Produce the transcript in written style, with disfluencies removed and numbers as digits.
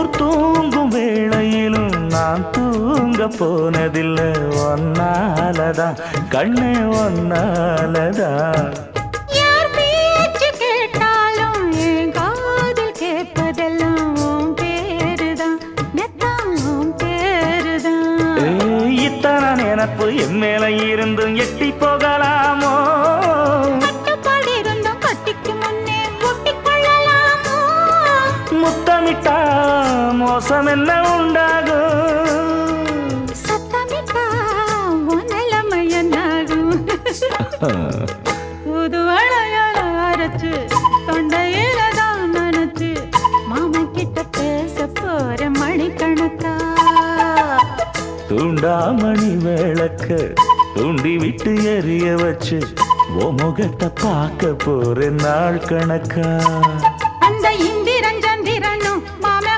ஊர் தூங்கும் வேளையிலும் நான் தூங்க போனதில்லை ஒன்னாலதான் கண்ணே ஒன்னாலதான் யார் பேச்சு கேட்டாலும் என் காதில் கேட்பதெல்லாம் உன் பேருதான் மெத்தம் உன் பேருதான் இத்தனை நினப்பு என் மேல இருந்தும் எட்டி போகலாமோ கட்டுப்பாடு இருந்தும் கட்டிக்கு முன்னே ஒட்டிக்கொள்ளலாமோ முத்தமிட்டா மோசம் என்ன உண்டாகும் சத்தமிட்டா உன் நிலைமை என்னாகும் புது வளையல அரைச்சு தொண்டையில தான் நினைச்சு மாமா கிட்ட பேச போற மணிக்கணக்கா தூண்டாமணி விளக்க தூண்டி விட்டு எரிய வச்சு ஓ முகத்தை பார்க்க போற நாள் கணக்கா